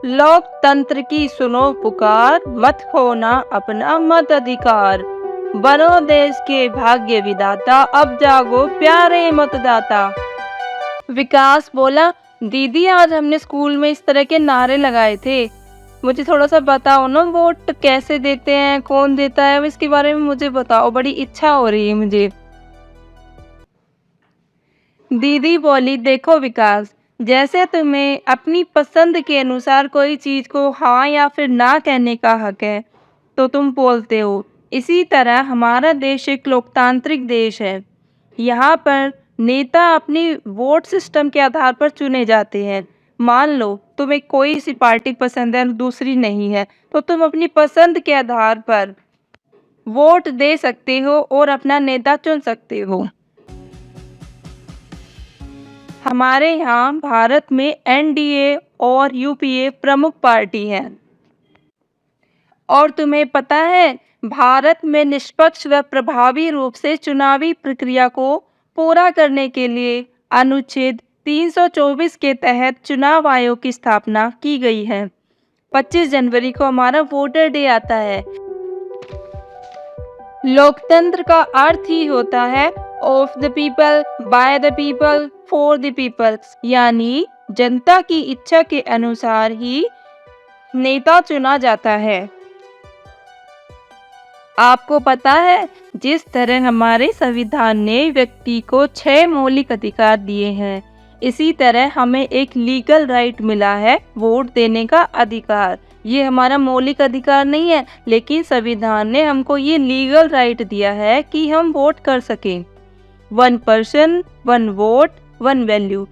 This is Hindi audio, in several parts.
लोकतंत्र की सुनो पुकार, मत खोना अपना मताधिकार। बनो देश के भाग्य विधाता, अब जागो प्यारे मतदाता। विकास बोला, दीदी आज हमने स्कूल में इस तरह के नारे लगाए थे, मुझे थोड़ा सा बताओ ना, वोट कैसे देते हैं, कौन देता है, इसके बारे में मुझे बताओ, बड़ी इच्छा हो रही है मुझे। दीदी बोली, देखो विकास, जैसे तुम्हें अपनी पसंद के अनुसार कोई चीज को हाँ या फिर ना कहने का हक है तो तुम बोलते हो, इसी तरह हमारा देश एक लोकतांत्रिक देश है। यहाँ पर नेता अपनी वोट सिस्टम के आधार पर चुने जाते हैं। मान लो तुम्हें कोई सी पार्टी पसंद है और दूसरी नहीं है, तो तुम अपनी पसंद के आधार पर वोट दे सकते हो और अपना नेता चुन सकते हो। हमारे यहाँ भारत में एनडीए और यूपीए प्रमुख पार्टी है। और तुम्हें पता है, भारत में निष्पक्ष व प्रभावी रूप से चुनावी प्रक्रिया को पूरा करने के लिए अनुच्छेद 324 के तहत चुनाव आयोग की स्थापना की गई है। 25 जनवरी को हमारा वोटर डे आता है। लोकतंत्र का अर्थ ही होता है of the people, by the people, for the people, यानी जनता की इच्छा के अनुसार ही नेता चुना जाता है। आपको पता है, जिस तरह हमारे संविधान ने व्यक्ति को 6 मौलिक अधिकार दिए हैं, इसी तरह हमें एक लीगल राइट मिला है, वोट देने का अधिकार। ये हमारा मौलिक अधिकार नहीं है, लेकिन संविधान ने हमको ये लीगल राइट दिया है कि हम वोट कर सकें। 1 पर्सन 1 वोट 1 वैल्यू।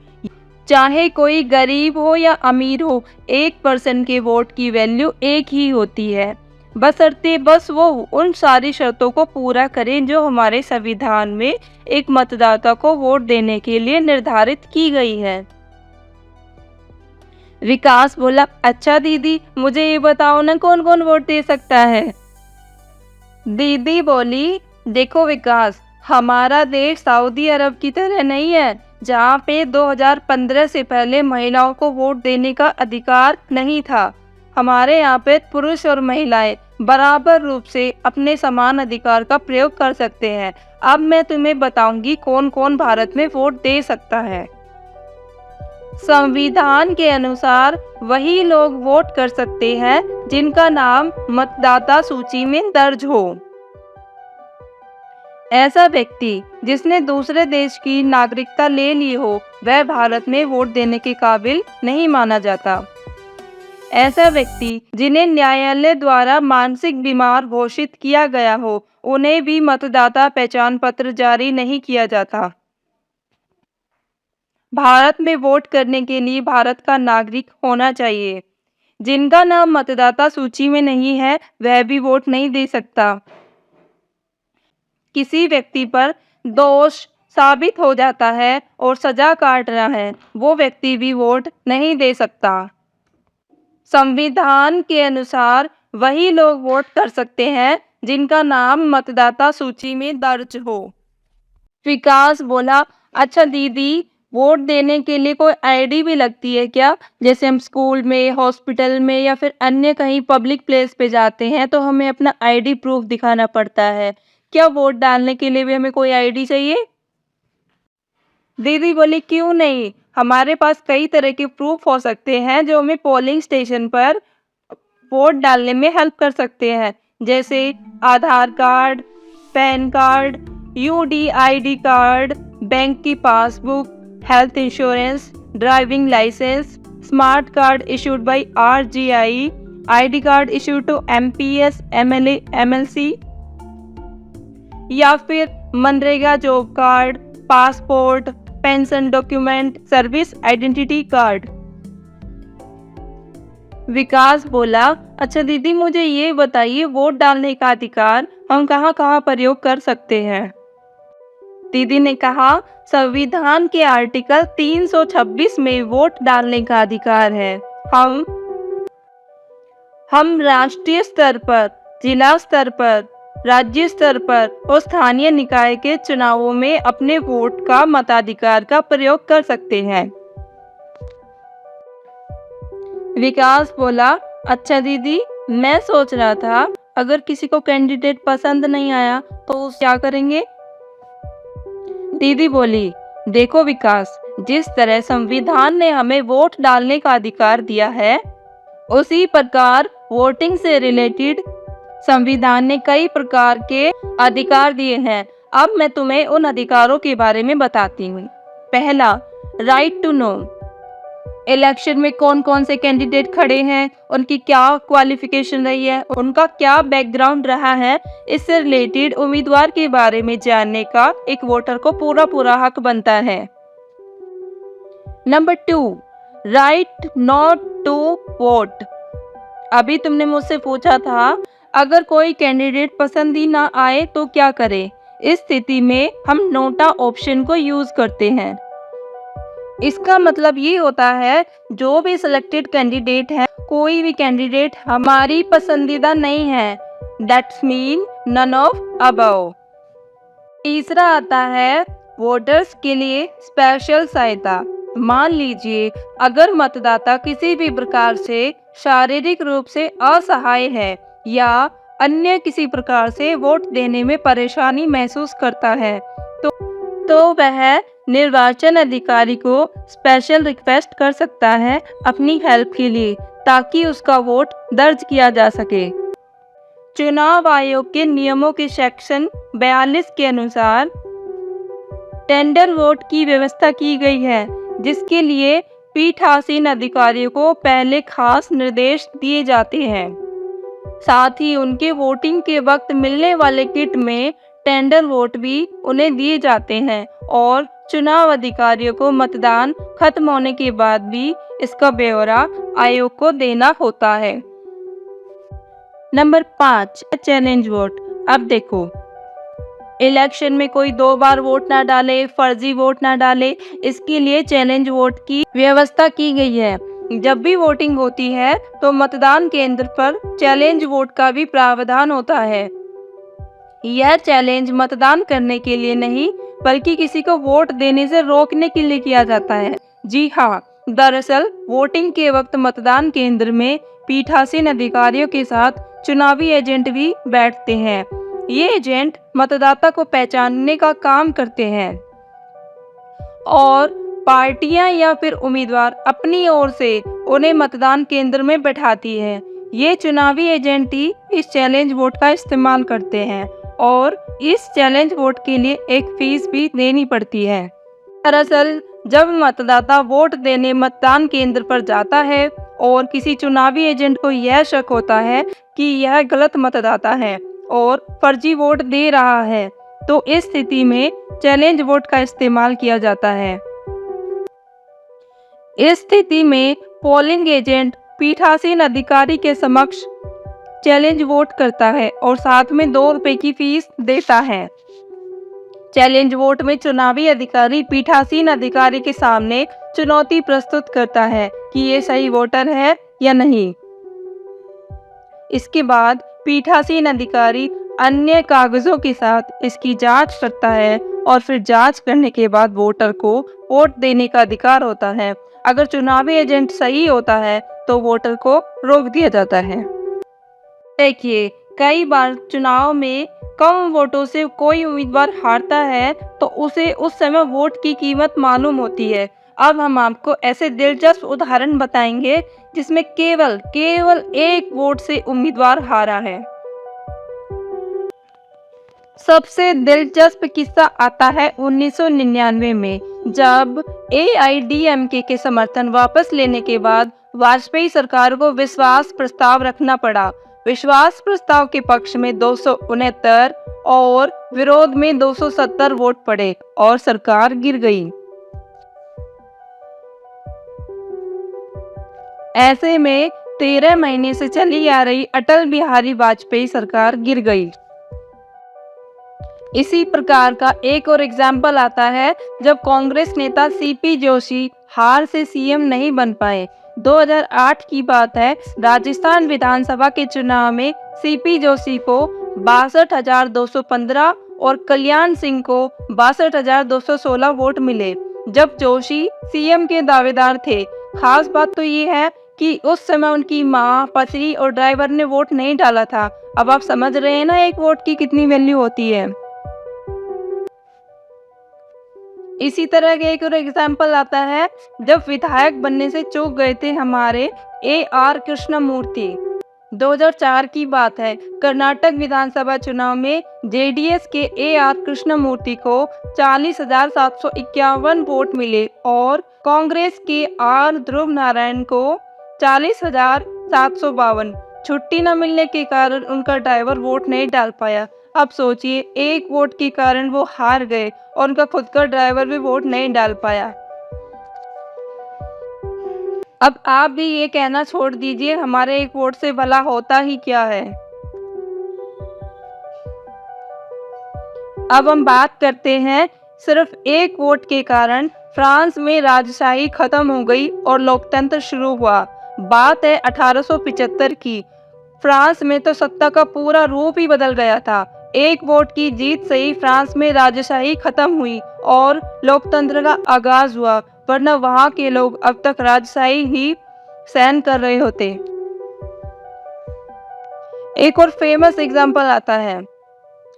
चाहे कोई गरीब हो या अमीर हो, एक पर्सन के वोट की वैल्यू एक ही होती है, बशर्ते बस वो उन सारी शर्तों को पूरा करें जो हमारे संविधान में एक मतदाता को वोट देने के लिए निर्धारित की गई है। विकास बोला, अच्छा दीदी, मुझे ये बताओ ना, कौन कौन वोट दे सकता है। दीदी बोली, देखो विकास, हमारा देश सऊदी अरब की तरह नहीं है, जहाँ पे 2015 से पहले महिलाओं को वोट देने का अधिकार नहीं था। हमारे यहाँ पे पुरुष और महिलाएं बराबर रूप से अपने समान अधिकार का प्रयोग कर सकते हैं। अब मैं तुम्हें बताऊंगी कौन कौन भारत में वोट दे सकता है। संविधान के अनुसार वही लोग वोट कर सकते हैं जिनका नाम मतदाता सूची में दर्ज हो। ऐसा व्यक्ति जिसने दूसरे देश की नागरिकता ले ली हो, वह भारत में वोट देने के काबिल नहीं माना जाता। ऐसा व्यक्ति जिन्हें न्यायालय द्वारा मानसिक बीमार घोषित किया गया हो, उन्हें भी मतदाता पहचान पत्र जारी नहीं किया जाता। भारत में वोट करने के लिए भारत का नागरिक होना चाहिए। जिनका नाम मतदाता सूची में नहीं है, वह भी वोट नहीं दे सकता। किसी व्यक्ति पर दोष साबित हो जाता है और सजा काट रहा है, वो व्यक्ति भी वोट नहीं दे सकता। संविधान के अनुसार वही लोग वोट कर सकते हैं जिनका नाम मतदाता सूची में दर्ज हो। विकास बोला, अच्छा दीदी, वोट देने के लिए कोई आईडी भी लगती है क्या? जैसे हम स्कूल में, हॉस्पिटल में या फिर अन्य कहीं पब्लिक प्लेस पे जाते हैं तो हमें अपना आईडी प्रूफ दिखाना पड़ता है। क्या वोट डालने के लिए भी हमें कोई आईडी चाहिए? दीदी बोली, क्यों नहीं, हमारे पास कई तरह के प्रूफ हो सकते हैं जो हमें पोलिंग स्टेशन पर वोट डालने में हेल्प कर सकते हैं, जैसे Aadhaar card, PAN card, UDID card, bank की passbook, health insurance, driving licence, smart card issued by RGI, ID card issued to MPs, MLA, MLC, या फिर मनरेगा job card, passport, pension document, service identity card. Vikas बोला, अच्छा दीदी, मुझे ये बताइए, वोट डालने का अधिकार हम कहाँ कहाँ प्रयोग कर सकते हैं? दीदी ने कहा, संविधान के आर्टिकल 326 में वोट डालने का अधिकार है। हम राष्ट्रीय स्तर पर, जिला स्तर पर, राज्य स्तर पर और स्थानीय निकाय के चुनावों में अपने वोट का मताधिकार का प्रयोग कर सकते हैं। विकास बोला, अच्छा दीदी, मैं सोच रहा था अगर किसी को कैंडिडेट पसंद नहीं आया तो उस क्या करेंगे? दीदी बोली, देखो विकास, जिस तरह संविधान ने हमें वोट डालने का अधिकार दिया है, उसी प्रकार वोटिंग से रिलेटेड संविधान ने कई प्रकार के अधिकार दिए हैं। अब मैं तुम्हें उन अधिकारों के बारे में बताती हूँ। पहला, राइट टू नो। इलेक्शन में कौन कौन से कैंडिडेट खड़े हैं, उनकी क्या क्वालिफिकेशन रही है, उनका क्या बैकग्राउंड रहा है, इससे रिलेटेड उम्मीदवार के बारे में जानने का एक वोटर को पूरा पूरा हक बनता है। Number 2, right not to vote. अभी तुमने मुझसे पूछा था अगर कोई कैंडिडेट पसंद ही ना आए तो क्या करें। इस स्थिति में हम नोटा ऑप्शन को यूज करते हैं। इसका मतलब ये होता है जो भी सिलेक्टेड कैंडिडेट है, कोई भी कैंडिडेट हमारी पसंदीदा नहीं है, that's mean none of above. तीसरा आता है वोटर्स के लिए स्पेशल सहायता। मान लीजिए अगर मतदाता किसी भी प्रकार से शारीरिक रूप से असहाय है या अन्य किसी प्रकार से वोट देने में परेशानी महसूस करता है तो वह निर्वाचन अधिकारी को स्पेशल रिक्वेस्ट कर सकता है अपनी हेल्प के लिए, ताकि उसका वोट दर्ज किया जा सके। चुनाव आयोग के नियमों के सेक्शन 42 के अनुसार टेंडर वोट की व्यवस्था की गई है, जिसके लिए पीठासीन अधिकारियों को पहले खास निर्देश दिए जाते हैं। साथ ही उनके वोटिंग के वक्त मिलने वाले किट में टेंडर वोट भी उन्हें दिए जाते हैं और चुनाव अधिकारियों को मतदान खत्म होने के बाद भी इसका ब्यौरा आयोग को देना होता है। Number 5, challenge vote. अब देखो, इलेक्शन में कोई 2 बार वोट ना डाले, फर्जी वोट ना डाले, इसके लिए चैलेंज वोट की व्यवस्था की गई है। जब भी वोटिंग होती है तो मतदान केंद्र पर चैलेंज वोट का भी प्रावधान होता है। यह चैलेंज मतदान करने के लिए नहीं बल्कि किसी को वोट देने से रोकने के लिए किया जाता है। जी हाँ, दरअसल वोटिंग के वक्त मतदान केंद्र में पीठासीन अधिकारियों के साथ चुनावी एजेंट भी बैठते हैं। ये एजेंट मतदाता को पहचानने का काम करते हैं और पार्टियां या फिर उम्मीदवार अपनी ओर से उन्हें मतदान केंद्र में बैठाती है। ये चुनावी एजेंट ही इस चैलेंज वोट का इस्तेमाल करते हैं और इस चैलेंज वोट के लिए एक फीस भी देनी पड़ती है। दरअसल जब मतदाता वोट देने मतदान केंद्र पर जाता है और किसी चुनावी एजेंट को यह शक होता है कि यह गलत मतदाता है और फर्जी वोट दे रहा है, तो इस स्थिति में चैलेंज वोट का इस्तेमाल किया जाता है। इस स्थिति में पोलिंग एजेंट पीठासीन अधिकारी के समक्ष चैलेंज वोट करता है और साथ में 2 रुपए की फीस देता है। चैलेंज वोट में चुनावी अधिकारी पीठासीन अधिकारी के सामने चुनौती प्रस्तुत करता है कि ये सही वोटर है या नहीं। इसके बाद पीठासीन अधिकारी अन्य कागजों के साथ इसकी जांच करता है और फिर जांच करने के बाद वोटर को वोट देने का अधिकार होता है। अगर चुनावी एजेंट सही होता है तो वोटर को रोक दिया जाता है। देखिए, कई बार चुनाव में कम वोटों से कोई उम्मीदवार हारता है तो उसे उस समय वोट की कीमत मालूम होती है। अब हम आपको ऐसे दिलचस्प उदाहरण बताएंगे जिसमें केवल 1 वोट से उम्मीदवार हारा है। सबसे दिलचस्प किस्सा आता है 1999 में, जब AIDMK के समर्थन वापस लेने के बाद वाजपेयी सरकार को विश्वास प्रस्ताव रखना पड़ा। विश्वास प्रस्ताव के पक्ष में 269 और विरोध में 270 वोट पड़े और सरकार गिर गई। ऐसे में 13 महीने से चली आ रही अटल बिहारी वाजपेयी सरकार गिर गई। इसी प्रकार का एक और एग्जाम्पल आता है जब कांग्रेस नेता CP जोशी हार से CM नहीं बन पाए। 2008 की बात है, राजस्थान विधानसभा के चुनाव में CP जोशी को 62,215 और कल्याण सिंह को 62,216 वोट मिले। जब जोशी CM के दावेदार थे। खास बात तो ये है कि उस समय उनकी माँ, पति और ड्राइवर ने वोट नहीं डाला था। अब आप समझ रहे हैं ना एक वोट की कितनी वैल्यू होती है। इसी तरह का एक और एग्जाम्पल आता है, जब विधायक बनने से चूक गए थे हमारे AR कृष्णमूर्ति। 2004 की बात है, कर्नाटक विधानसभा चुनाव में JDS के AR कृष्णमूर्ति को 40,751 वोट मिले और कांग्रेस के R ध्रुव नारायण को 40,752। छुट्टी न मिलने के कारण उनका ड्राइवर वोट नहीं डाल पाया। अब सोचिए, एक वोट के कारण वो हार गए और उनका खुद का ड्राइवर भी वोट नहीं डाल पाया। अब आप भी ये कहना छोड़ दीजिए हमारे एक वोट से भला होता ही क्या है। अब हम बात करते हैं, सिर्फ एक वोट के कारण फ्रांस में राजशाही खत्म हो गई और लोकतंत्र शुरू हुआ। बात है 1875 की। फ्रांस में तो सत्ता का पूरा रूप ही बदल गया था। एक वोट की जीत से ही फ्रांस में राजशाही खत्म हुई और लोकतंत्र का आगाज हुआ, वरना वहां के लोग अब तक राजशाही ही सहन कर रहे होते। एक और फेमस एग्जाम्पल आता है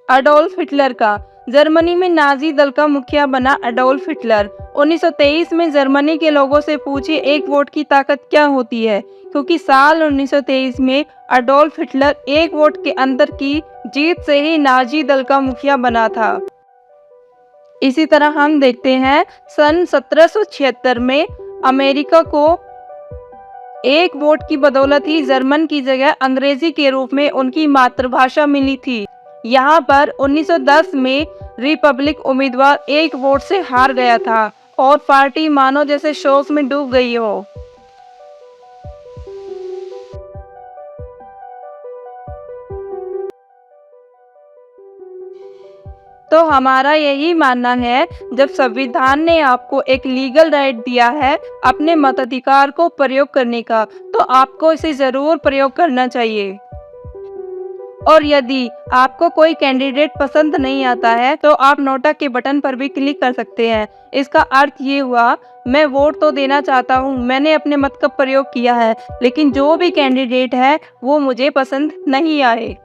अडोल्फ हिटलर का। जर्मनी में नाजी दल का मुखिया बना अडोल्फ हिटलर। 1923 में जर्मनी के लोगों से पूछिए एक वोट की ताकत क्या होती है, क्योंकि साल 1923 में अडोल्फ हिटलर एक वोट के अंतर की जीत से ही नाजी दल का मुखिया बना था। इसी तरह हम देखते हैं सन 1776 में अमेरिका को एक वोट की बदौलत ही जर्मन की जगह अंग्रेजी के रूप में उनकी मातृभाषा मिली थी। यहाँ पर 1910 में रिपब्लिक उम्मीदवार एक वोट से हार गया था और पार्टी मानो जैसे शोक में डूब गई हो। तो हमारा यही मानना है, जब संविधान ने आपको एक लीगल राइट दिया है अपने मताधिकार को प्रयोग करने का, तो आपको इसे जरूर प्रयोग करना चाहिए। और यदि आपको कोई कैंडिडेट पसंद नहीं आता है तो आप नोटा के बटन पर भी क्लिक कर सकते हैं। इसका अर्थ ये हुआ, मैं वोट तो देना चाहता हूँ, मैंने अपने मत का प्रयोग किया है, लेकिन जो भी कैंडिडेट है वो मुझे पसंद नहीं आए।